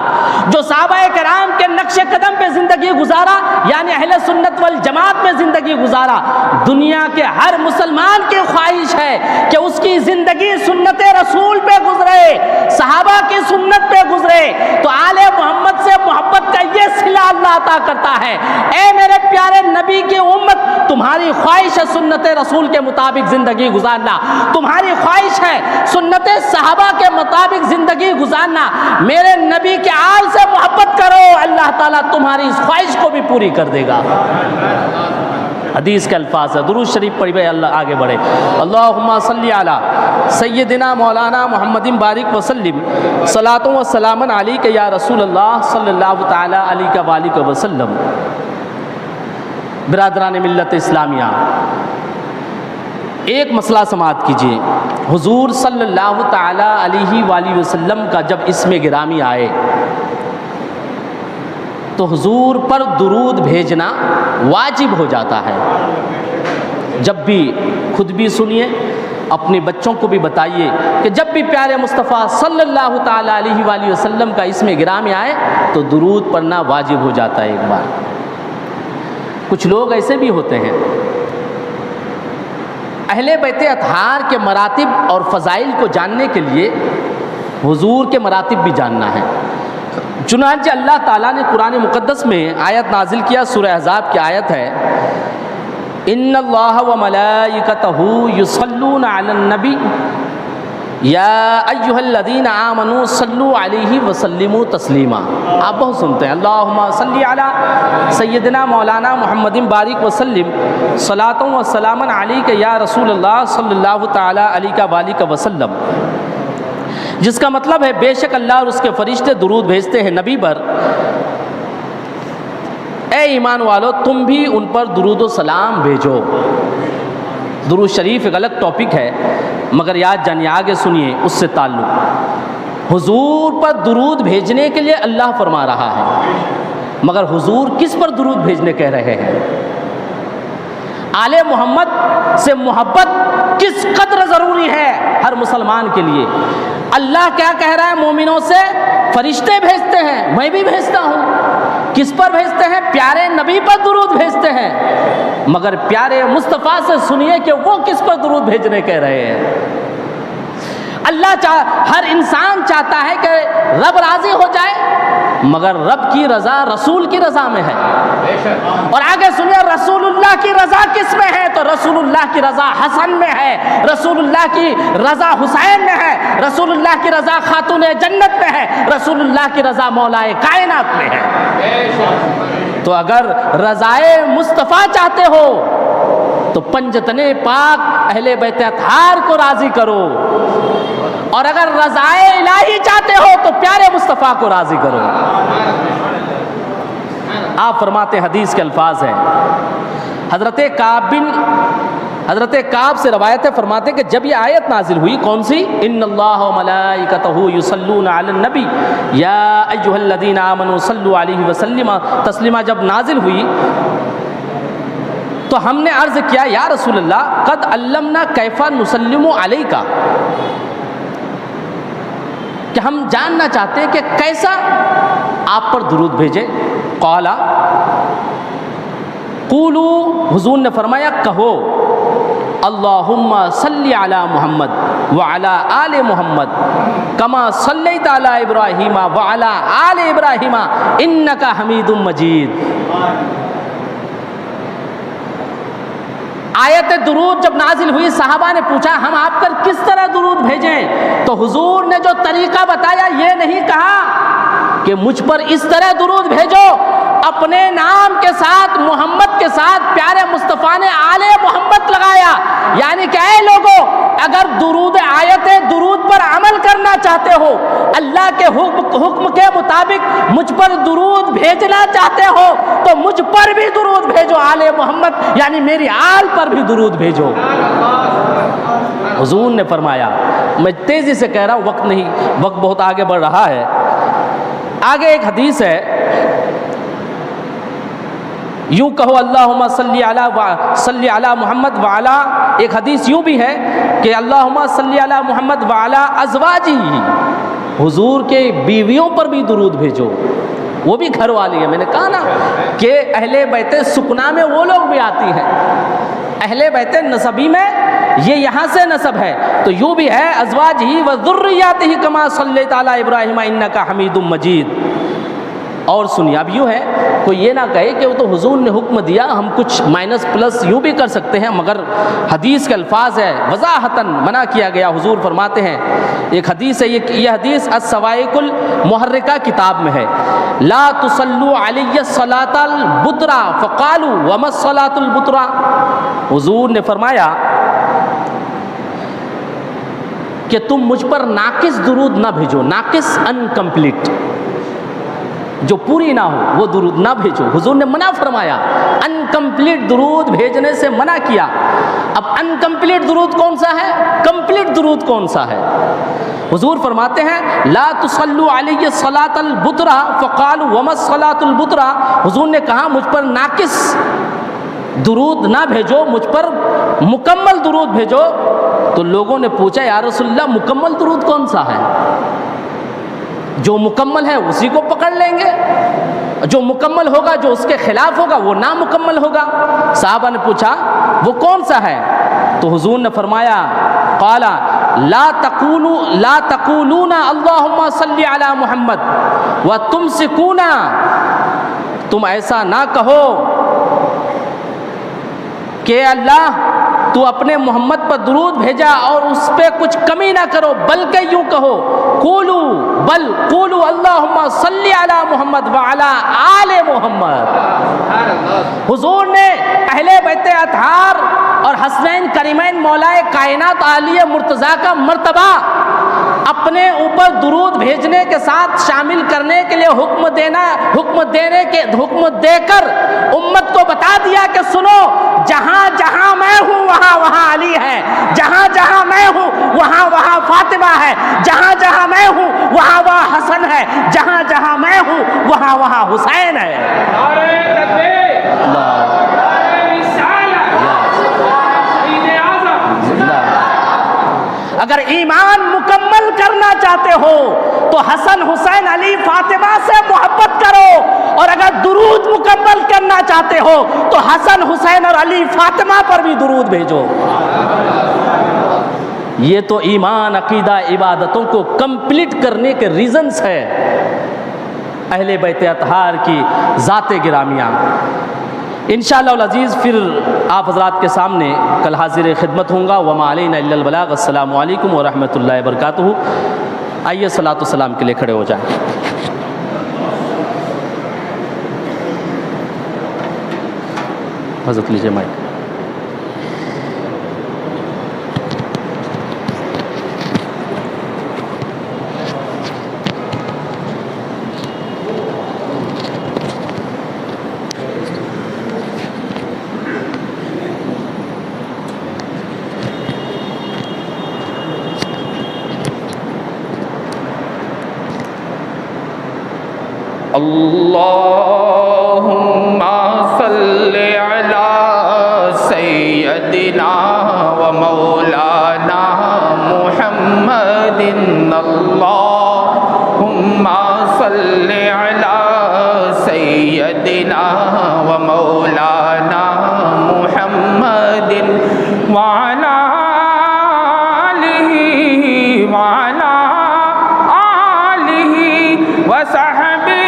جو صحابہ کرام کے نقش قدم پہ زندگی گزارا، یعنی اہل سنت والجماعت میں زندگی گزارا۔ دنیا کے ہر مسلمان کی خواہش ہے کہ اس کی زندگی سنت رسول پہ گزرے، صحابہ کی سنت پہ گزرے، تو آل محمد سے محبت کا یہ صلہ اللہ عطا کرتا ہے۔ اے میرے پیارے نبی کی امت، تمہاری خواہش ہے سنت رسول کے مطابق زندگی گزارنا، تمہاری خواہش ہے سنت صحابہ کے مطابق زندگی گزارنا، میرے نبی کے آل سے محبت کرو، اللہ تعالیٰ تمہاری اس خواہش کو بھی پوری کر دے گا۔ حدیث کے الفاظ ہے، درود شریف پڑھی بھائی، اللہ آگے بڑھے۔ اللہم صلی علی سیدنا مولانا محمد بارک وسلم صلاۃ و سلام علیک یا رسول اللہ صلی اللہ تعالی علیہ وآلہ وسلم۔ برادران ملت اسلامیہ، ایک مسئلہ سماعت کیجیے. حضور صلی اللہ تعالی علیہ وآلہ وسلم کا جب اسم گرامی آئے تو حضور پر درود بھیجنا واجب ہو جاتا ہے. جب بھی خود بھی سنیے، اپنے بچوں کو بھی بتائیے کہ جب بھی پیارے مصطفیٰ صلی اللہ تعالی علیہ وآلہ وسلم کا اسم گرامی آئے تو درود پڑھنا واجب ہو جاتا ہے ایک بار. کچھ لوگ ایسے بھی ہوتے ہیں، اہل بیت اطہار کے مراتب اور فضائل کو جاننے کے لیے حضور کے مراتب بھی جاننا ہے. چنانچہ اللہ تعالیٰ نے قرآن مقدس میں آیت نازل کیا، سورہ احزاب کی آیت ہے، ان اللہ وملائکتہ یصلون علی النبی یا ایھا الذین آمنوا صلوا علیہ وسلموا تسلیما. آپ بہت سنتے ہیں اللہم صلی علی سیدنا مولانا محمد بارک وسلم صلاۃ و سلاما علیک یا رسول اللہ صلی اللہ تعالی علیہ وآلہ وسلم، جس کا مطلب ہے بے شک اللہ اور اس کے فرشتے درود بھیجتے ہیں نبی پر. اے ایمان والو تم بھی ان پر درود و سلام بھیجو. درود شریف ایک الگ ٹاپک ہے، مگر یاد جانیے، آگے سنیے اس سے تعلق. حضور پر درود بھیجنے کے لیے اللہ فرما رہا ہے، مگر حضور کس پر درود بھیجنے کہہ رہے ہیں؟ آل محمد سے محبت کس قدر ضروری ہے ہر مسلمان کے لیے. اللہ کیا کہہ رہا ہے مومنوں سے؟ فرشتے بھیجتے ہیں، میں بھی بھیجتا ہوں. کس پر بھیجتے ہیں؟ پیارے نبی پر درود بھیجتے ہیں. مگر پیارے مصطفیٰ سے سنیے کہ وہ کس پر درود بھیجنے کہہ رہے ہیں. اللہ ہر انسان چاہتا ہے کہ رب راضی ہو جائے، مگر رب کی رضا رسول کی رضا میں ہے. اور آگے سنیے، رسول اللہ کی رضا کس میں ہے؟ تو رسول اللہ کی رضا حسن میں ہے، رسول اللہ کی رضا حسین میں ہے، رسول اللہ کی رضا خاتون جنت میں ہے، رسول اللہ کی رضا مولائے کائنات میں ہے. تو اگر رضائے مصطفیٰ چاہتے ہو تو پنجتن پاک اہل بیت اطہار کو راضی کرو، اور اگر رضائے الہی چاہتے ہو تو پیارے مصطفیٰ کو راضی کرو. آپ فرماتے حدیث کے الفاظ ہیں، حضرت کعب سے روایت ہے، فرماتے کہ جب یہ آیت نازل ہوئی، کون سی؟ ان اللہ وملائکتہ یصلون علی النبی یا ایھا الذین آمنوا صلوا علیہ وسلم تسلیما، جب نازل ہوئی تو ہم نے عرض کیا یا رسول اللہ قد علمنا کیف نسلم علیک، کہ ہم جاننا چاہتے ہیں کہ کیسا آپ پر درود بھیجے. قالا قولو، حضور نے فرمایا کہو اللہم صلی علی محمد وعلی آل محمد کما صلیت علی ابراہیم وعلی آل ابراہیم انک حمید مجید. آیت درود جب نازل ہوئی، صحابہ نے پوچھا ہم آپ پر کس طرح درود بھیجیں؟ تو حضور نے جو طریقہ بتایا، یہ نہیں کہا کہ مجھ پر اس طرح درود بھیجو، اپنے نام کے ساتھ محمد کے ساتھ پیارے مصطفیٰ نے آل محمد لگایا. یعنی کہ اے لوگوں، اگر درود آیت درود پر عمل کرنا چاہتے ہو، اللہ کے حکم کے مطابق مجھ پر درود بھیجنا چاہتے ہو تو مجھ پر بھی درود بھیجو، آل محمد یعنی میری آل پر بھی درود بھیجو. حضور نے فرمایا، میں تیزی سے کہہ رہا ہوں، وقت نہیں، وقت بہت آگے بڑھ رہا ہے. آگے ایک حدیث ہے، یوں کہو اللہم صلی علی محمد وعلا، ایک حدیث یوں بھی ہے کہ اللہم صلی علی محمد وعلا ازواجہ، حضور کے بیویوں پر بھی درود بھیجو، وہ بھی گھر والی ہے. میں نے کہا نا کہ اہل بیت سکنا میں وہ لوگ بھی آتی ہیں، اہل بیت نسبی میں یہ یہاں سے نسب ہے. تو یوں بھی ہے ازواجہ وذریاتہ کما صلیت علی ابراہیم انک حمید مجید. اور سنیے، اب یوں ہے، کوئی یہ نہ کہے کہ وہ تو حضور نے حکم دیا، ہم کچھ مائنس پلس یوں بھی کر سکتے ہیں، مگر حدیث کے الفاظ ہے، وضاحتاً منع کیا گیا. حضور فرماتے ہیں، ایک حدیث ہے، یہ حدیث الصواعق المحرکہ کتاب میں ہے، لا تصلوا علی الصلاۃ البطرا فقالوا وما الصلاۃ البطرا. حضور نے فرمایا کہ تم مجھ پر ناقص درود نہ بھیجو، ناقص انکمپلیٹ، جو پوری نہ ہو وہ درود نہ بھیجو. حضور نے منع فرمایا، انکمپلیٹ درود بھیجنے سے منع کیا. اب انکمپلیٹ درود کون سا ہے، کمپلیٹ درود کون سا ہے؟ حضور فرماتے ہیں لا تصلوا علی الصلاۃ البطرا فقالوا وما الصلاۃ البطرا، حضور نے کہا مجھ پر ناقص درود نہ بھیجو، مجھ پر مکمل درود بھیجو۔ تو لوگوں نے پوچھا یا رسول اللہ مکمل درود کون سا ہے؟ جو مکمل ہے اسی کو پکڑ لیں گے، جو مکمل ہوگا جو اس کے خلاف ہوگا وہ نامکمل ہوگا۔ صحابہ نے پوچھا وہ کون سا ہے؟ تو حضور نے فرمایا قال لا تقولون اللہم صلی علی محمد وتمسکون، تم ایسا نہ کہو کہ اللہ تو اپنے محمد پر درود بھیجا اور اس پہ کچھ کمی نہ کرو، بلکہ یوں کہو قولوا اللہم صلی علی محمد وعلی آل محمد۔ حضور نے اہل بیت اطہار اور حسنین کریمین مولا کائنات عالی مرتضیٰ کا مرتبہ اپنے اوپر درود بھیجنے کے ساتھ شامل کرنے کے لیے حکم دے کر امت کو بتا دیا کہ سنو، جہاں جہاں میں ہوں وہاں وہاں علی ہے، جہاں جہاں میں ہوں وہاں وہاں فاطمہ ہے، جہاں جہاں میں ہوں وہاں وہاں حسن ہے، جہاں جہاں میں ہوں وہاں وہاں حسین ہے۔ اگر ایمان مکمل کرنا چاہتے ہو تو حسن حسین علی فاطمہ سے محبت کرو، اور اگر درود مکمل کرنا چاہتے ہو تو حسن حسین اور علی فاطمہ پر بھی درود بھیجو۔ یہ تو ایمان، عقیدہ، عبادتوں کو کمپلیٹ کرنے کے ریزنز ہے اہل بیت اطہار کی ذات گرامیہ۔ انشاءاللہ العزیز پھر آپ حضرات کے سامنے کل حاضر خدمت ہوں گا۔ وما علینا الا البلاغ۔ السلام علیکم ورحمۃ اللہ وبرکاتہ۔ آئیے صلاۃ و سلام کے لیے کھڑے ہو جائیں۔ حضرت لیجیے مائک۔ اللہم صلی علی سیدنا و مولانا محمد، اللہم صلی علی سیدنا و مولانا محمد وعلی آلہ وعلی آلہ وصحبہ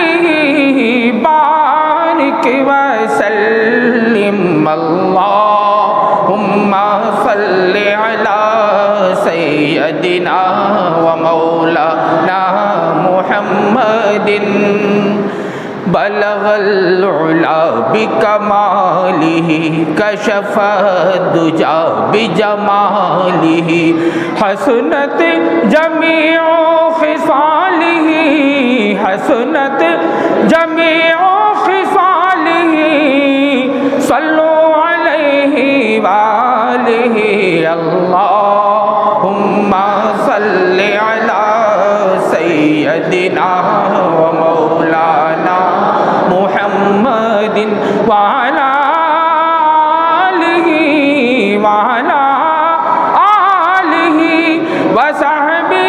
بارک وسلم۔ اللہم صلی علی سیدنا و مولانا محمد، بلغ العلا بکمالہ کشف الدجا بجمالہ، حسنت جمیع خصالہ حسنت جمیع خصالہ، صلو علیہ وآلہ۔ اللہم صلی علی سیدنا و مولانا محمد وعلی آلہ وعلی آلہ وصحبہ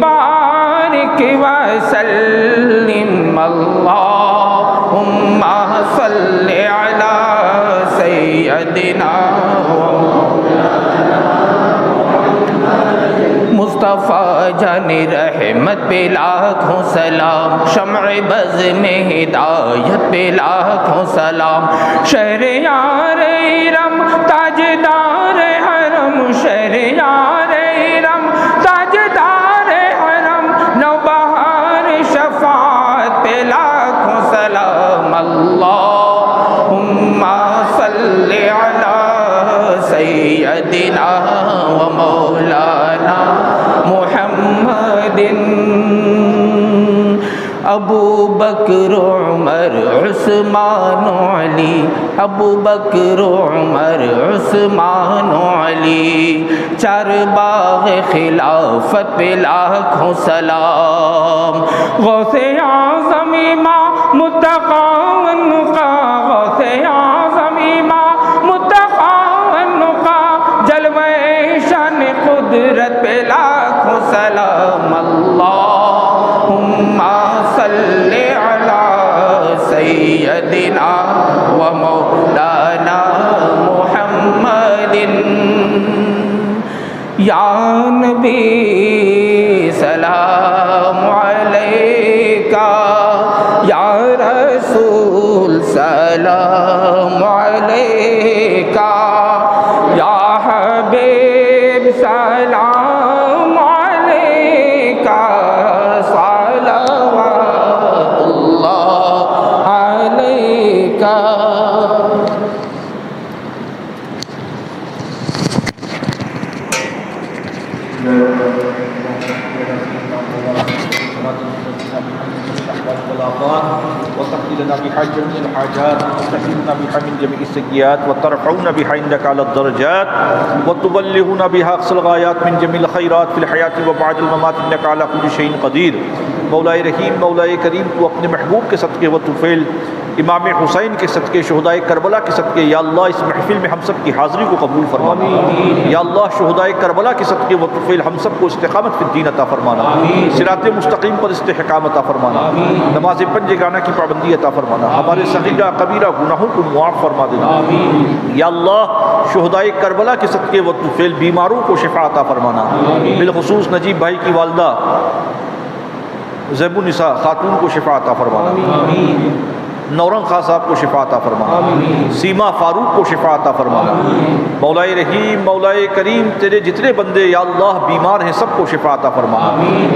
بارک وسلم۔ اللہم صلی علی سیدنا مصطفیٰ جان رحمت پہ لاکھوں سلام، شمع بز میں ہدایت پہ لاکھوں سلام، شہریار ارم تاجدار حرم، شہریار ارم تاجدار حرم، نوبہار شفاعت پہ لاکھوں سلام۔ اللہم صلی علی سیدنا و مولانا محمد۔ ابو ابو بکر عمر عثمان علی، ابو بکر عمر عثمان علی، چار باغ خلافت پہ لاکھوں سلام، غوث اعظم امام متقی والنقا، غوث اعظم امام متقی والنقا، جلوہ شان قدرت پہ لاکھوں سلام، اللہم صلی علی سیدنا و مولانا محمد، یا نبی سلام علیکہ، یا رسول سلام علیکہ، یا حبیب سلام علیکہ، صلوات اللہ علیکہ۔ وتقضي لنا بها جميع الحاجات وتحلنا بها من جميع السيئات وترفعنا بها عندك على الدرجات وتبلغنا بها اقصى الغايات من جميع الخيرات في الحياة وبعد الممات انك على كل شيء قدير۔ مولا رحیم، مولا کریم، تو اپنے محبوب کے صدقے و طفیل امام حسین کے صدقے، شہدائے کربلا کے صدقے یا اللہ اس محفل میں ہم سب کی حاضری کو قبول فرمانا، یا اللہ شہدائے کربلا کے صدقے و طفیل ہم سب کو استقامت فی الدین عطا فرمانا، صراط مستقیم پر استحکام عطا فرمانا، نماز پنجگانہ کی پابندی عطا فرمانا، ہمارے صغیرہ کبیرہ گناہوں کو معاف فرما دینا، یا اللہ شہدائے کربلا کے صدقے و طفیل بیماروں کو شفا عطا فرمانا، بالخصوص نجیب بھائی کی والدہ زیب النساء خاتون کو شفا عطا فرمانا، نورنگ خان صاحب کو شفا عطا فرمانا، سیما فاروق کو شفا عطا فرمانا، مولا رحیم، مولا کریم، تیرے جتنے بندے یا اللہ بیمار ہیں سب کو شفا عطا فرمانا،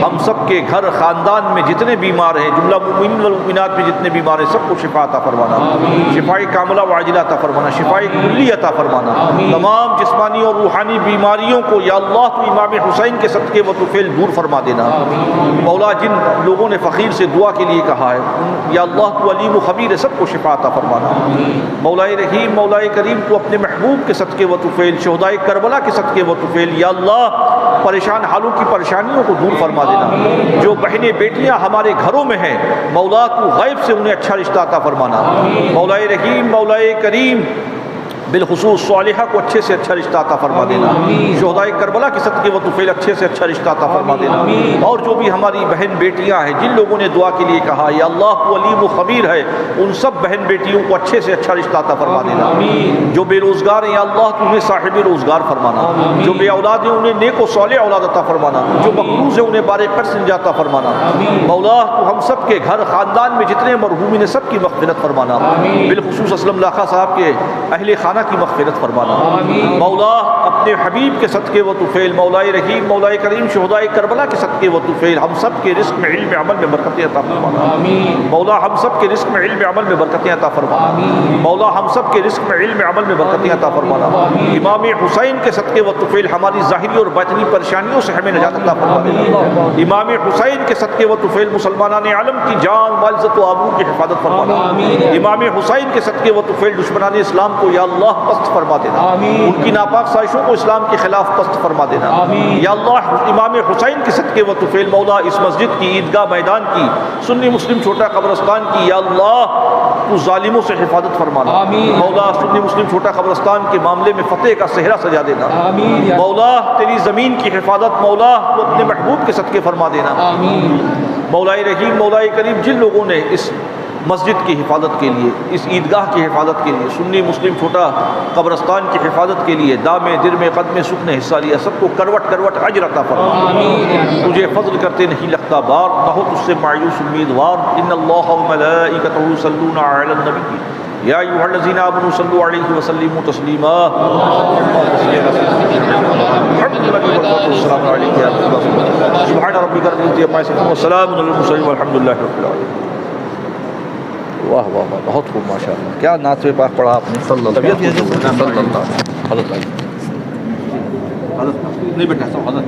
ہم سب کے گھر خاندان میں جتنے بیمار ہیں، جملہ مومنین والمؤمنات میں جتنے بیمار ہیں سب کو شفا عطا فرمانا، شفائے کاملہ وعاجلہ عطا فرمانا، شفائے کلی عطا فرمانا، تمام جسمانی اور روحانی بیماریوں کو یا اللہ تو امام حسین کے صدقے و طفیل دور فرما دینا، مولا جن لوگوں نے فقیر سے دعا کے لیے کہا ہے یا اللہ تو علیم و خبیر سب کو شفا عطا فرمانا، مولا رحیم، مولا کریم، تو اپنے محبوب کے صدقے و طفیل شہدائے کربلا کے صدقے و طفیل یا اللہ پریشان حالوں کی پریشانیوں کو دور فرما دینا، جو بہنیں بیٹیاں ہمارے گھروں میں ہیں مولا تو غیب سے انہیں اچھا رشتہ عطا فرمانا، مولا رحیم، مولا کریم، بالخصوص صالحہ کو اچھے سے اچھا رشتہ عطا فرما دینا، شہدائے کربلا کے صدقے و طفیل اچھے سے اچھا رشتہ عطا فرما دینا، اور جو بھی ہماری بہن بیٹیاں ہیں جن لوگوں نے دعا کے لیے کہا یا اللہ تو علیم و خبیر ہے ان سب بہن بیٹیوں کو اچھے سے اچھا رشتہ عطا فرما دینا، جو بے روزگار ہیں یا اللہ تو انہیں صاحب روزگار فرمانا، جو بے اولاد ہیں انہیں نیک و صالح اولاد عطا فرمانا، جو مقروض ہیں انہیں بارے قرض نجات عطا فرمانا، مولا تو ہم سب کے گھر خاندان میں جتنے مرحومین ہیں سب کی مغفرت فرمانا، بالخصوص اسلم لاکھا صاحب کے اہل خانہ کی مغفرت فرمانا، مولا اپنے حبیب کے صدقے و طفیل مولا رحیم، مولا کریم، شہدائے کربلا کے صدقے و طفیل ہم سب کے رزق میں علم عمل میں برکتیں عطا فرمانا، مولا ہم سب کے رزق میں علم عمل میں برکتیں عطا فرمانا، مولا ہم سب کے رزق میں علم عمل میں برکتیں عطا فرمانا، امام حسین کے صدقے و طفیل ہماری ظاہری اور باطنی پریشانیوں سے ہمیں نجات عطا فرما دینا، امام حسین کے صدقے و طفیل مسلمانان عالم کی جان مال عزت و آبرو کی حفاظت فرمانا، امام حسین کے صدقے و طفیل دشمنان اسلام کو یا اللہ پست فرما دینا، ان کی ناپاک سازشوں کو اسلام کے خلاف پست فرما دینا، یا اللہ امام حسین کے صدقے و طفیل مولا اس مسجد کی، عیدگاہ میدان کی، سنی مسلم چھوٹا قبرستان کی یا اللہ تو ظالموں سے حفاظت فرمانا، مولا سنی مسلم چھوٹا قبرستان کے معاملے میں فتح کا صحرا سجا دینا، مولا تیری زمین کی حفاظت مولا تو اپنے محبوب کے صدقے فرما دینا، مولا رحیم، مولا کریم، جن لوگوں نے اس مسجد کی حفاظت کے لیے، اس عیدگاہ کی حفاظت کے لیے، سنی مسلم چھوٹا قبرستان کی حفاظت کے لیے دامے درمے قدمے سکھ نے حصہ لیا، سب کو کروٹ کروٹ اجر عطا فرما، تجھے فضل کرتے نہیں لگتا بار، نہ ہو تجھ سے مایوس امیدوار، ان اللہ وملائکتہ یصلون علی النبی یا ایھا الذین آمنوا صلوا علیہ وسلموا تسلیما، السلام علیکم سبحان ربک رب العزۃ عما یصفون وسلام علی المرسلین والحمد للہ رب العالمین۔ واہ واہ واہ، بہت خوب ماشاء اللہ، کیا نعت پاک پڑھا آپ نے، طبیعت حضرت نہیں بیٹھا سب حضرت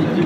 جی